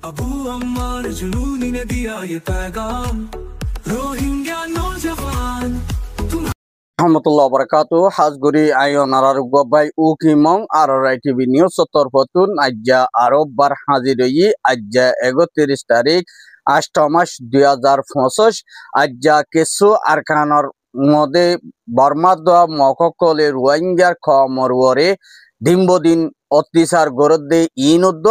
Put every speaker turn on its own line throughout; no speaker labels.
अबू अम्मार जुनूनी ने दिया ये पैगाम रोहिंग्या नौजवान
রহমতুল্লাহ বারাকাতু হাজগুড়ি আইন আর গবাই উকিমং আর রাইটিভি নিউজ তরফতুন আজ্জা আরব বার হাজির আজ্জা 31 তারিখ 8 মাস 2025 আজ্জা কিছু আরকানর মধ্যে বর্মাদ মককলে রোহিঙ্গার খমরওরে দিনবদিন অত্যাচার গরদে ইনুদ্দ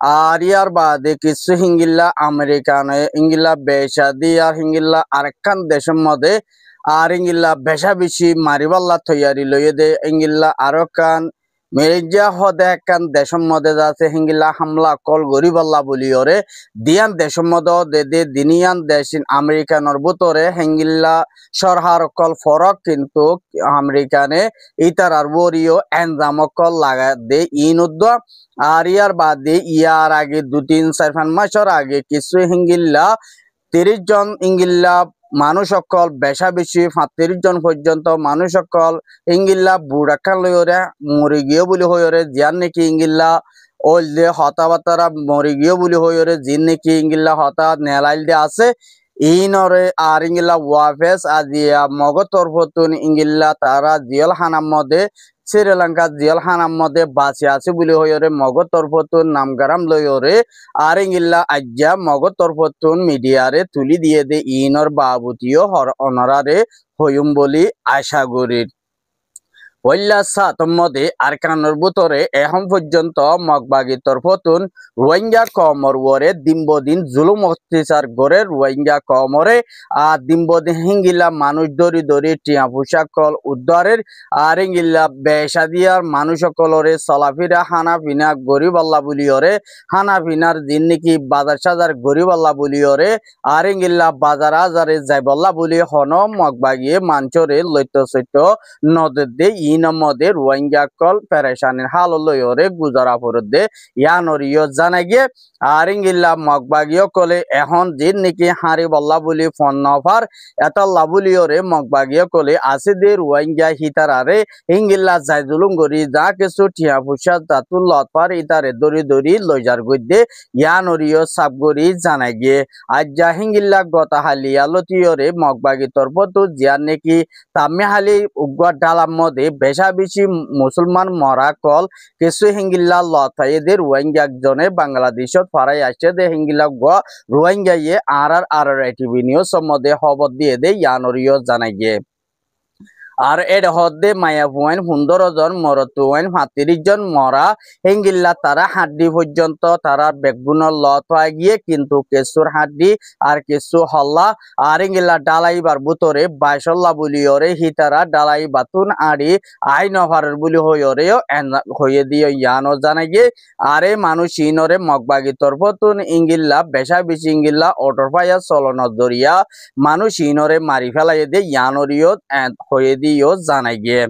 আর ইয়ার বাদে কিছু হিঙ্গিল্লা আমেরিকানে ইঙ্গিল্লা বেসাদি আর হিঙ্গিল্লা আরেকখান দেশের মধ্যে আর ইঙ্গিল্লা বেশা বেশি মারিবাল্লা তৈয়ারি লইয়ে দে ইঙ্গিল্লা আরো কান মেরিজা হদে একখান দেশের মধ্যে যাচ্ছে হিঙ্গিল্লা হামলা কল গরিবাল্লা বলি ওরে দিয়ান দেশের মধ্যে দে দে দিনিয়ান দেশিন আমেরিকানর ভিতরে হিঙ্গিল্লা সরহার কল ফরক কিন্তু আমেরিকানে ইতার আর বরিও এনজাম কল লাগা দে ইনুদ্দ আর ইয়ার বাদে ইয়ার আগে 2-3-4 মাসের আগে কিছু হিঙ্গিল্লা 30 জন ইঙ্গিল্লা মানুষ সকল বেশা বেশি 35 জন পর্যন্ত মানুষ সকল ইঙ্গিল্লা বুড়াকান লইরে মরি গিয়ে বলি হইরে জিয়ান নাকি ইঙ্গিল্লা ওল দে হতাবাতারা মরি গিয়ে বলি হইরে জিন নাকি ইঙ্গিল্লা হতা নেলাইল দে আছে ইনরে আর ইঙ্গিল্লা ওয়াফেস আজিয়া মগতর ফতুন ইঙ্গিল্লা তারা জিয়াল হানার মধ্যে শ্রীলঙ্কা জিয়াল হানার মধ্যে বাঁচে আছে বলে হইরে মগর তরফতুন নামগারাম লইরে আর ইঙ্গিল্লা আজ্জা মগর তরফতুন মিডিয়ারে তুলি দিয়ে দে ইনর বাবুতিও হর অনরারে হইম বলি আশা করি পয়লা সাতম মধ্যে আরকানর ভিতরে এখন পর্যন্ত মগবাগি তরফতুন রোহিঙ্গা কমর ওরে দিনবদিন জুলুম অত্যাচার গড়ে রোহিঙ্গা কমরে আর দিনবদিন হিঙ্গিল্লা মানুষ দরি দরি টিয়া পোশাক কল উদ্ধারের আর হিঙ্গিল্লা বেসাদিয়ার মানুষ সকলরে চলাফিরা হানা পিনা গরিব আল্লাহ বলিওরে হানা পিনার দিন নাকি বাজার সাজার গরিব আল্লাহ বলিওরে আর হিঙ্গিল্লা বাজার আজারে যাইবল্লা বলি হন মগবাগিয়ে মাঞ্চরে লৈত্য সৈত্য নদের দে ইনমদে রোহিঙ্গা কল পেরেশানির হাল লইরে গুজারা ফরদে ইয়ানরিও জানা গিয়ে আর ইঙ্গিল্লা মগবাগিও কলে এখন যে নাকি হারি বল্লা বলি ফোন নফার এত লাবুলিওরে মগবাগিও কলে আছে দে রোহিঙ্গা হিতারারে ইঙ্গিল্লা জাইজুলুম গরি যা কিছু টিয়া ফুসা দাতুল লতফার ইতারে দরি দরি লইজার গদ্দে ইয়ানরিও সাবগরি জানা গিয়ে আজ্জা হিঙ্গিল্লা গতাহালিয়া লতিওরে মগবাগি তরফতু জিয়ার নাকি তামিহালি উগ্র ডালার মধ্যে বেশা বেশি মুসলমান মরা কল কিছু হিঙ্গিল্লা লতাইদের রোহিঙ্গা একজনে বাংলাদেশত ফারাই আসছে দে হিঙ্গিল্লা রোহিঙ্গা ইয়ে আর টিভি নিউজ মধ্যে খবর দিয়ে দে ইয়ানরিও জানাই গিয়ে আর এর হদ্দে মায়া ফুয়াইন 15 জন মরতুয়াইন 35 জন মরা হিঙ্গিল্লা তারা হাড্ডি পর্যন্ত তারা বেগুনের লত হয়ে গিয়ে কিন্তু কেসুর হাড্ডি আর কেসু হল্লা আর হিঙ্গিল্লা ডালাইবার বুতরে 22 বলিওরে হিতারা ডালাই বাতুন আড়ি আইন অফারের বলি হইরেও হয়ে দিয়ে ইয়ানো জানা গিয়ে আরে মানুষ ইনরে মগবাগি তরফতুন ইঙ্গিল্লা বেশা বেশি ইঙ্গিল্লা অটোর পাইয়া চলন দরিয়া মানুষ ইনরে মারি ফেলাই দে ইয়ানরিও হয়ে দিও জানাই গিয়ে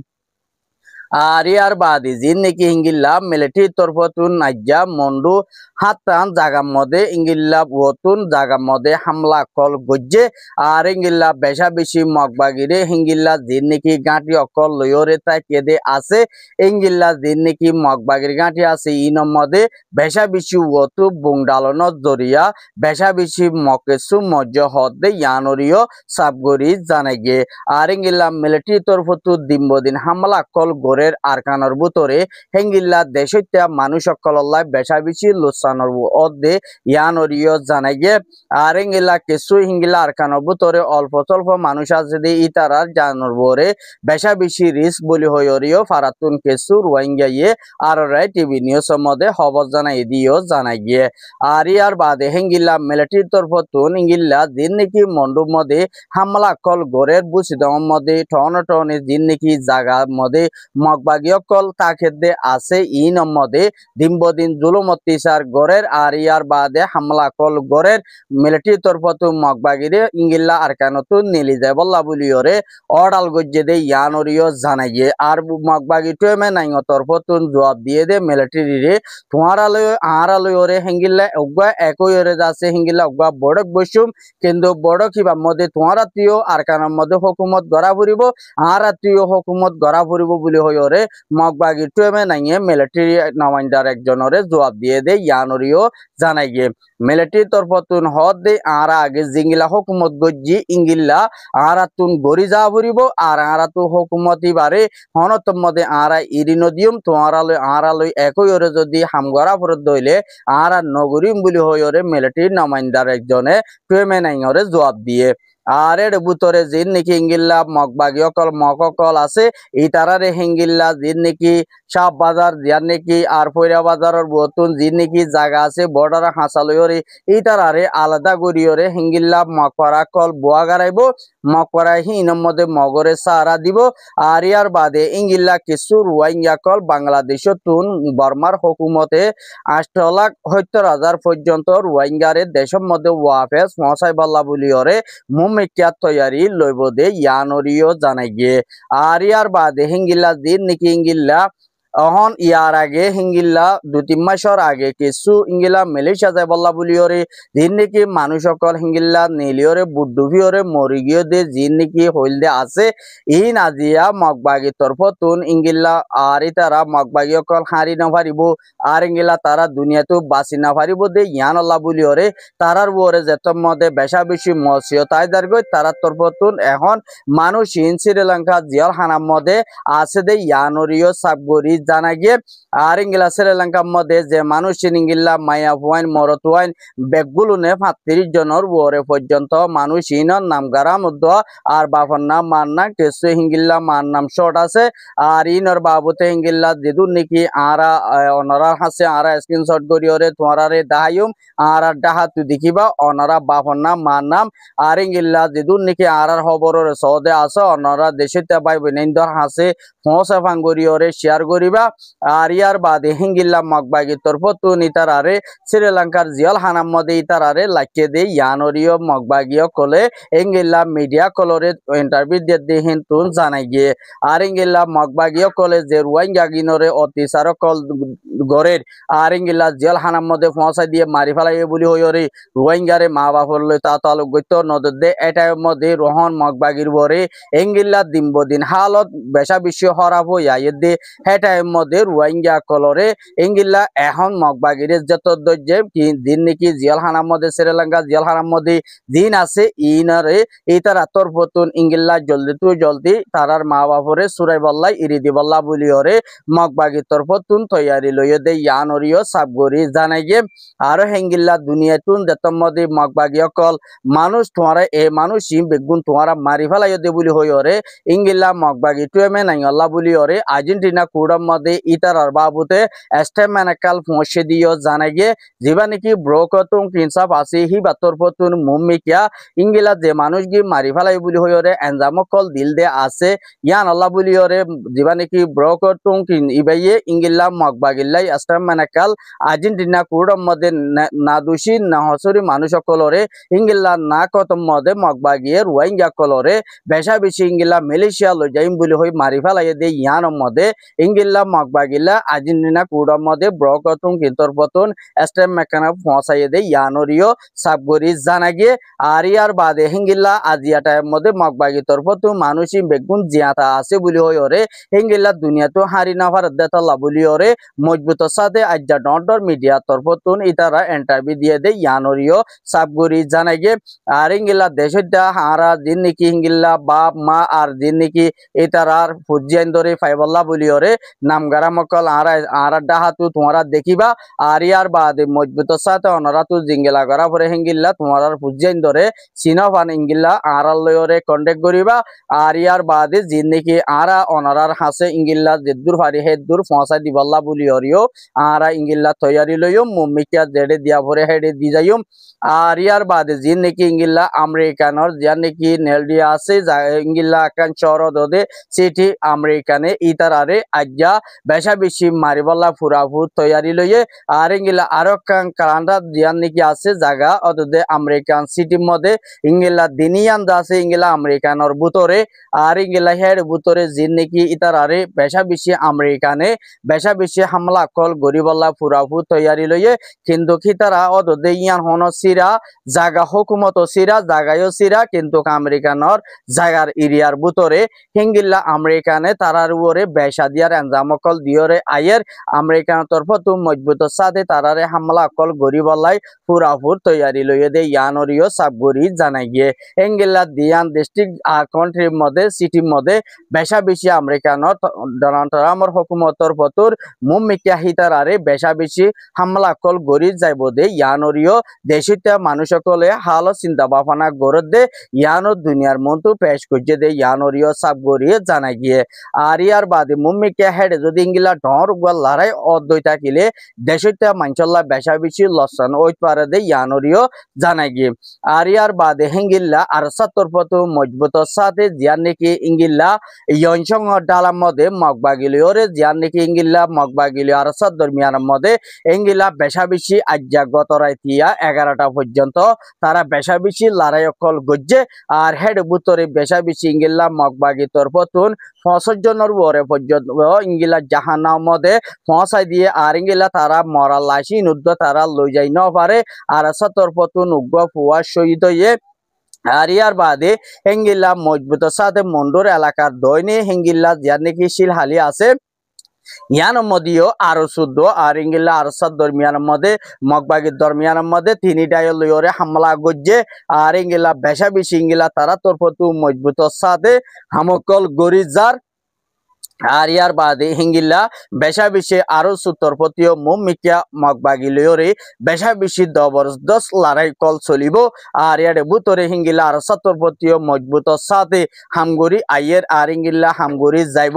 আর ইয়ার বাদে জিন নাকি ইঙ্গিল্লা মিলিটারি তরফতুন নাজ্জা মন্ডু হাতান জাগার মধ্যে ইঙ্গিল্লা ওতুন জাগার মধ্যে হামলা কল গজ্জে আর ইঙ্গিল্লা বেশা বেশি মগবাগিরে হিঙ্গিল্লা জিন নাকি গাঁটি অকল লয়রে তাকিয়ে দে আছে ইঙ্গিল্লা জিন নাকি মগবাগির গাঁটি আছে ইনর মধ্যে বেশা বেশি ওতু বুংডালন জরিয়া বেশা বেশি মকেসু মজ্জ হদে ইয়ানরিও সাবগরি জানাই গিয়ে আর ইঙ্গিল্লা মিলিটারি তরফতু দিনবদিন হামলা কল আরকানর ভিতরে হিঙ্গিল্লা দেশত্যা মানুষ সকল্লাই বেশা বেশি লোসানর অদে ইয়ানরিও জানাই গিয়ে আর হিঙ্গিল্লা কিছু হিঙ্গিল্লা আরকানর ভিতরে অল্প স্বল্প মানুষ আছে দে ইতারার জানর বরে বেশা বেশি রিস্ক বলি হইরিও ফারাতুন কিছু রোহিঙ্গা ইয়ে আর টিভি নিউজ মধ্যে খবর জানাই দিও জানাই গিয়ে আর ইয়ার বাদে হিঙ্গিল্লা মিলিটারি তরফতুন হিঙ্গিল্লা দিন নাকি মন্ডুর মধ্যে হামলা কল গড়ের বুসিদম মধ্যে টনে দিন নাকি জায়গার মধ্যে মগবাগি অকল তাকে দে আছে ইনর মধ্যে দিনবদিন জুলুম অত্যাচার গড়ের আর ইয়ার বাদে হামলা কল গড়ের মিলিটারি তরফতু মগবাগিরে ইঙ্গিল্লা আরকানতু নিলি যায় বল্লা বলিওরে অডাল গজ্জে দে ইয়ানরিও জানাই গিয়ে আর মগবাগি টুয়েমে নাইঙ তরফতুন জবাব দিয়ে দে মিলিটারি রে তোমারালয় ওরে হিঙ্গিল্লা উগ্বা একইরে যাচ্ছে হিঙ্গিল্লা উগ্বা বড়ক বসুম কিন্তু বড় কিবা মধ্যে তোমার আত্মীয় আরকানের মধ্যে হুকুমত গড়া ফুরিব আর আত্মীয় হুকুমত গড়া ফুরিব বলে হই হয়রে মগবাগি টুয়েমে নাইয়ে মিলিটারি নমাইন্দার একজনরে জবাব দিয়ে দে ইয়ানরিও জানাই গে মিলিটারি তরফতুন হদ দে আরা আগে জিঙ্গিলা হুকুমত গজ্জি ইঙ্গিল্লা আরা তুন গরি যা ভরিব আর আরা তু হুকুমতি বারে হনত মধ্যে আরা ইরিনদিয়ম তোমারা লই একই ওরে যদি হামগরা ফরত দইলে আরা নগরিম বুলি হয়রে মিলিটারি নমাইন্দার একজনে টুয়েমে নাইয়রে জবাব দিয়ে আর এর ভিতরে জিন নাকি ইঙ্গিল্লা মগবাগি অকল মককল আছে এই তারারে হিঙ্গিল্লা জিন নাকি সাপ বাজার জিয়ার নাকি আর পয়রা বাজারের বতুন জিন নাকি জায়গা আছে বর্ডার হাসালয়রে এই তারারে আলাদা করিয়রে হিঙ্গিল্লা মকপারা কল বোয়া গারাইব মকপারা হিনম মধ্যে মগরে সারা দিব আর ইয়ার বাদে ইঙ্গিল্লা কিছু রোহিঙ্গা কল বাংলাদেশ তুন বর্মার হুকুমতে 8,70,000 পর্যন্ত রোহিঙ্গারে দেশের মধ্যে ওয়াফেস মহাসাই বাল্লা বলিয়রে মুমিকিয়া তৈয়ারি লইব দে ইয়ানরিও জানাই গে আর ইয়ার বাদে হিঙ্গিল্লা দিন নাকি ইঙ্গিল্লা অহন ইয়ার আগে হিঙ্গিল্লা 2-3 মাসের আগে কিছু ইঙ্গিলা মালয়েশিয়া যায় বল্লা বলিওরে দিন নাকি মানুষ সকল হিঙ্গিল্লা নীলিওরে বুড্ডুভিওরে মরিগিও দে জিন নাকি হইল দে আছে ই নাজিয়া মগবাগি তরফতুন ইঙ্গিল্লা আর তারা মগবাগি সকল হারি না পারিব আর ইঙ্গিলা তারা দুনিয়াতে বাঁচি না পারিব দে ইয়ান আল্লাহ বলিওরে তারার বরে যেত মধ্যে বেশা বেশি মসিও তাই দারগই তারার তরফতুন এখন মানুষ ইন শ্রীলঙ্কা জিয়াল হানার মধ্যে আছে দে ইয়ানরিও সাবগরি জানা গিয়ে আর ইংলা শ্রীলঙ্কার মধ্যে যে মানুষ ইংলা মায়া ওয়াইন মরত ওয়াইন বেগগুলো নে 35 জনের ওরে পর্যন্ত মানুষ ইনর নাম গারাম আর বাপর নাম মার নাম কিছু হিঙ্গিল্লা মার নাম শর্ট আছে আর ইনর বাবুতে হিঙ্গিল্লা যেদুর নাকি আরা অনারা হাসে আরা স্ক্রিনশট করি ওরে তোমারে দাহাইম আর ডাহা তুই দেখিবা অনারা বাপর নাম মার নাম আর ইংলা যেদুর নাকি আরার খবরের সৌদে আছে অনারা দেশে ভাই বোনেন্দর হাসে পৌঁছা ফাঙ্গরি ওরে শেয়ার করিবা আর ইয়ার বাদে হিঙ্গিল্লা মগবাগি তরফতুন ইতারারে শ্রীলঙ্কার জিয়াল হানার মধ্যে ইতারারে লাইকে দে ইয়ানরিও মগবাগিও কলে ইঙ্গিল্লা মিডিয়া কলরে ইন্টারভিউ দিয়ে দে হিন্তুন জানাই গিয়ে আর ইঙ্গিল্লা মগবাগিও কলে যে রোহিঙ্গা গিনরে অতিসার কল গড়ের আর ইঙ্গিল্লা জিয়াল হানার মধ্যে পৌঁছাই দিয়ে মারি ফেলাই বলি হইরে রোহিঙ্গারে মা বাপর লই তা তালুক গইত নদর দে এটার মধ্যে রোহন মগবাগির বরে ইঙ্গিল্লা দিন হালত বেশা বিশ্ব হরাব ইয়াইয়ে দে হেটার মধ্যে রোহিঙ্গা কলরে ইঙ্গিল্লা এখন মগবাগিরে যত দর্জে কি দিন নাকি জিয়াল হানার মধ্যে শ্রীলঙ্কা জিয়াল হানার মধ্যে দিন আছে ইনারে ইতার তরফতুন ইঙ্গিল্লা জলদি তারার মা বাপরে সুরাই বল্লাই ইরিদি বল্লা বলিওরে মগবাগি তরফতুন তৈয়ারি লইয়ে দে ইয়ানরিও সাবগরি জানাই গে আর হেঙ্গিল্লা দুনিয়াতুন দেতম মধ্যে মগবাগি অকল মানুষ তোমারা এ মানুষই বেগুন তোমারা মারি ফেলাইয়ে দে বলি হইরে ইঙ্গিল্লা মগবাগি টুয়েমে নাই আল্লাহ বলিওরে আর্জেন্টিনা কুড়ার মধ্যে ইতারার বাবুতে এস্টেমেনাকাল পৌঁছে দিও জানাই গে যেবা নাকি ব্রোকতুন প্রিন্সাপ আছে হি বাতর পতুন মুমিকিয়া ইঙ্গিলা যে মানুষ গি মারি ফেলাই বলি হইরে এনজামকল দিল দে আছে ইয়ান আল্লাহ বলিওরে যেবা নাকি ব্রোকতুন ইবাইয়ে ইঙ্গিল্লা মগবাগিল্লাই এস্টেমেনাকাল আর্জেন্টিনা কুড়ার মধ্যে না দোষী না হসরি মানুষ সকলরে ইঙ্গিল্লা না কতম মধ্যে মগবাগিয়ে রোহিঙ্গা কলরে বেশা বেশি ইঙ্গিল্লা মালয়েশিয়া লই যাইম বলি হই মারি ফেলাই দে ইয়ানোর মধ্যে ইঙ্গিল্লা মগবাগিল্লা আর্জেন্টিনা কুড়ার মধ্যে ব্রকতুন কিন্তর পতুন এস্টেম মেকানা পৌঁছাই দে ইয়ানরিও সাবগরি জানা গিয়ে আর ইয়ার বাদে হিঙ্গিল্লা আজিয়া টাইম মধ্যে মগবাগি তরফতুন মানুষই বেগুন জিয়াতা আছে বলি হই ওরে হিঙ্গিল্লা দুনিয়াতো হারি না ভারত দেতাল্লা বলি ওরে মজবুতর সাথে আজ্জা ডন্টর মিডিয়া তরফতুন ইতারা ইন্টারভিউ দিয়ে দে ইয়ানরিও সাবগরি জানা গিয়ে আর হিঙ্গিল্লা দেশটা হারা দিন নাকি হিঙ্গিল্লা বাপ মা আর দিন নাকি ইতারার ফুজিয়ান ধরে ফাইবল্লা বলি ওরে নামগারা মকল আরা ডাহাতু তোমরা দেখিবা আর ইয়ার বাদে মজবুতর সাথে অনরা তু জিঙ্গিলা করা পরে হিঙ্গিল্লা তোমার ফুজিয়ান ধরে সিনফান ইঙ্গিল্লা আরার লয়রে কন্টেক্ট করিবা আর ইয়ার বাদে জিন নাকি আরা অনরার হাসে ইঙ্গিল্লা যেদুর ফারি হেদুর পৌঁছাই দিবাল্লা বলি অরিও আরা ইঙ্গিল্লা তৈয়ারি লইও মুমিকিয়া জেডে দিয়া ভরে হেডে দি যাইম আর ইয়ার বাদে জিন নাকি ইঙ্গিল্লা আমেরিকানর যার নাকি নেলডিয়া আছে ইঙ্গিল্লা কান শহর দে সিটি আমেরিকানে ইতারারে আজ্জা বেশা বেশি মারিবাল্লা ফুরাফু তৈয়ারি লইয়ে আর ইঙ্গিলা আরো কালান্ডা জিয়ান নাকি আছে জায়গা অতদে আমেরিকান সিটির মধ্যে ইঙ্গিলা দিনিয়ান আছে ইঙ্গিলা আমেরিকানর ভিতরে আর ইঙ্গিলা হেড ভিতরে জিন নাকি ইতারারে বেশা বেশি আমেরিকানে বেশা বেশি হামলা কল গরিবাল্লা ফুরাফু তৈয়ারি লইয়ে কিন্তু খিতারা অতদে ইয়ান হন সিরা জায়গা হুকুমত সিরা জায়গায়ও সিরা কিন্তু আমেরিকানর জায়গার এরিয়ার ভিতরে হিঙ্গিল্লা আমেরিকানে তারার উপরে বেশা দিয়ার এনজাম অকল দিয়রে আয়ের আমেরিকান তরফ তু মজবুত সাথে তারারে হামলা অকল গরিবলাই পুরাপুর তৈয়ারি লইয়ে দে ইয়ানরিও সাবগরি জানাই গিয়ে এঙ্গেলা দিয়ান ডিস্ট্রিক্ট কান্ট্রির মধ্যে সিটির মধ্যে বেশা বেশি আমেরিকানত ডোনাল্ড ট্রাম্পর হুকুমতর ফতুর মুমিকিয়া হিতারারে বেশা বেশি হামলা অকল গরি যাইব দে ইয়ানরিও দেশিতা মানুষ সকলে হালো চিন্তা ভাবনা গড়ে দে ইয়ানো দুনিয়ার মন্তু পেশ করছে দে ইয়ানরিও সাবগরি জানাই গিয়ে আর ইয়ার বাদে মুমিকিয়া হেডে যদি ইঙ্গিলা ডর উগল লড়াই অদ্বৈ থাকিলে দেশিতা মানচল্লা বেশা বেশি লসন ওই পারে দে ইয়ানরিও জানাই গিয়ে আর ইয়ার বাদে হেঙ্গিল্লা আর সত্তর পতু মজবুত সাথে জিয়ান নাকি ইঙ্গিল্লা ইয়নসং ডালার মধ্যে মগবাগিলিওরে জিয়ান নাকি ইঙ্গিল্লা মগবাগিলি আর সত দরমিয়ানের মধ্যে ইঙ্গিল্লা বেশা বেশি আজ্জা গত রাইতিয়া 11টা পর্যন্ত তারা বেশা বেশি লড়াই অকল গজ্জে আর হেড বুতরে বেশা বেশি ইঙ্গিল্লা মগবাগি তরফতুন 65 জনের উপরে পর্যন্ত ইঙ্গিলা জাহান্নামের মধ্যে পৌঁছাই দিয়ে আর ইঙ্গিলা তারা মরা লাশি নুদ্দ তারা লই যাই ন পারে আর সতর পতুন উগ্র ফুয়া শহীদ হয়ে আর ইয়ার বাদে হেঙ্গিল্লা মজবুত সাথে মন্ডুর এলাকার দৈনে হেঙ্গিল্লা যার নাকি শিলহালি আছে ইয়ানোর মধ্যেও আরো 14 আর ইঙ্গিল্লা আর সাত দরমিয়ানের মধ্যে মগবাগির দরমিয়ানের মধ্যে তিনি ডায়লরে হামলা গজ্জে আর ইঙ্গিলা বেশা বেশি ইঙ্গিলা তারা তরফতু মজবুত সাথে হামকল গরিজার আর ইয়ার বাদে হিঙ্গিল্লা বেশা বেশি আরো সুতরপতীয় মুমিকিয়া মগবাগিলিওরে বেশা বেশি জবরদস্ত লড়াই কল চলিব আর ইয়ারে বুতরে হিঙ্গিল্লা আর সতরপতীয় মজবুত সাথে হামগুড়ি আইয়ের আর ইঙ্গিল্লা হামগুড়ি যাইব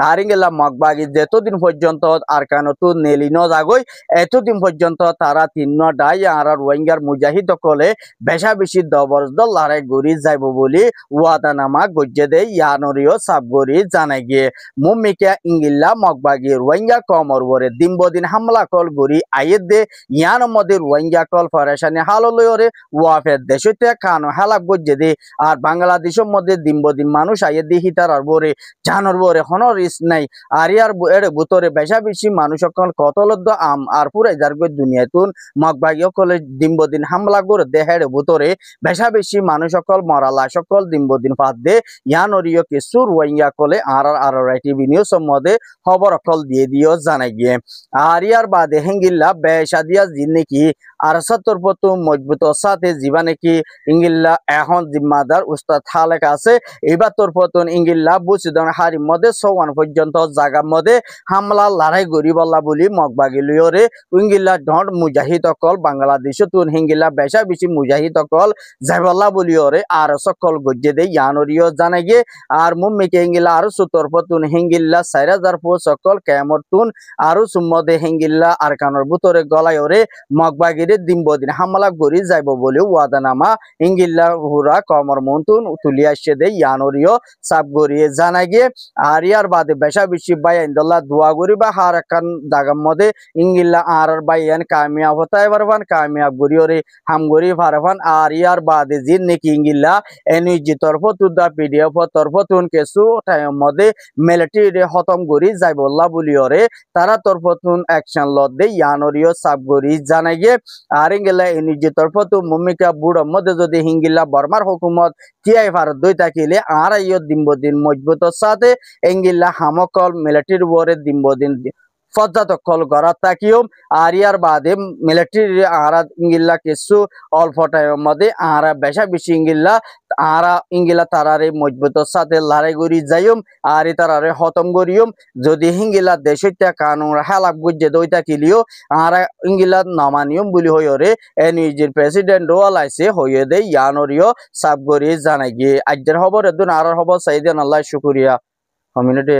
আর ইঙ্গিল্লা মগবাগি যতদিন পর্যন্ত আর কানতু নেলিনো যাগই এতদিন পর্যন্ত তারা তিন ডাই আর রোহিঙ্গার মুজাহিদ কলে বেশা বেশি জবরদস্ত লড়াই গড়ি যাইব বলি ওয়াদানামা গজ্জে দেয় ইয়ানরিও সাবগরি জানাই গিয়ে মুমিকিয়া ইঙ্গিল্লা মগবাগি রোহিঙ্গা কমর ওরে দিনবদিন হামলা কল গরি আইয়ে দে ইয়ান মধ্যে রোহিঙ্গা কল ফরেশানি হাললয়রে ওয়াফের দেশতে কানো হালাক গজ্জে দে আর বাংলাদেশের মধ্যে দিনবদিন মানুষ আইয়ে দে হিতার আর বরে জানর বরে হনো রিস্ক নাই আর ইয়ার এর ভিতরে বেশা বেশি মানুষ সকল কতলদ্দ আম আর পুরাই যার গই দুনিয়াতুন মগবাগি কলে দিনবদিন হামলা করে দেহের ভিতরে বেশা বেশি মানুষ সকল মরালা সকল দিনবদিন পাত দে ইয়ানরিও কিছু রোহিঙ্গা কলে আর রাইটি নিউজ মধ্যে খবর অকল দিয়ে দিও জানাই গিয়ে আর ইয়ার বাদে হেঙ্গিল্লা বেশা দিয়া জিন নাকি আর সত্তর পতু মজবুত সাথে জীবা নাকি ইঙ্গিল্লা এখন জিম্মাদার উস্তাদ হালেক আছে এবার তোর পতন ইঙ্গিল্লা বুঝিদন হারির মধ্যে 54 পর্যন্ত জায়গার মধ্যে হামলা লড়াই গরি বল্লা বলি মগবাগিলিওরে ইঙ্গিল্লা ডট মুজাহিদ অকল বাংলাদেশ তুন হিঙ্গিল্লা বেশা বেশি মুজাহিদ অকল যাইবল্লা বলিওরে আর সকল গজ্জে দে ইয়ানরিও জানাই গিয়ে আর মুম্মিকে ইঙ্গিল্লা আর সুতর পতুন হিঙ্গিল্লা 4000 পো সকল কেমরতুন আর সুম্মদে হিঙ্গিল্লা আর কানর ভিতরে গলায় ওরে মগবাগিরে দিনবদিন হামলা গরি যাইব বলে ওয়াদানামা ইঙ্গিল্লা হুরা কমর মন্তুন তুলি আসছে দে ইয়ানরিও সাব গরিয়ে জানাই গিয়ে আর ইয়ার বাদে বেশা বেশি বাইন্দল্লা দোয়া গরি বা হার একান দাগার মধ্যে ইঙ্গিল্লা আর বাইয়ান কামিয়াব হতাই পারবান কামিয়াব গরি ওরে হাম গরি পারবান আর ইয়ার বাদে জিন নাকি ইঙ্গিল্লা এনইজি তরফ তুদা পিডিএফ তরফ তুন কেসু টাইম মধ্যে মিলিটারি খতম গরি যাইবল্লা বলিওরে তারা তরফতুন অ্যাকশন লত দে ইয়ানরিও সাব গরি জানাই গিয়ে আর ইঙ্গিল্লা এনইজি তরফতু মুমিকা বুড় মধ্যে যদি হিঙ্গিল্লা বর্মার হুকুমত টিআই ভারত দই থাকিলে আর ইয় দিনবদিন মজবুত সাথে ইঙ্গিল্লা হামকল মিলিটারি ওরে দিনবদিন ফজ্জাতকল গড়াত তাকিও আর ইয়ার বাদে মিলিটারি আরা ইঙ্গিল্লা কিছু অল্প টাইমের মধ্যে আরা বেশা বেশি ইঙ্গিল্লা আরা ইঙ্গিলা তারারে মজবুত সাথে লড়াই গড়ি যাইম আর তারারে খতম করিম যদি হিঙ্গিলা দেশটা কানুন হেলাক বুঝে দইতা কিলিও আরা ইঙ্গিলা নমানিয়ম বলি হইরে এনইজির প্রেসিডেন্ট ওয়ালাইছে হইয়ে দে ইয়ানরিও সাবগরি জানাই গিয়ে আজের খবর এদিন আর খবর সাইদিন আল্লাহ শুকরিয়া কমিউনিটি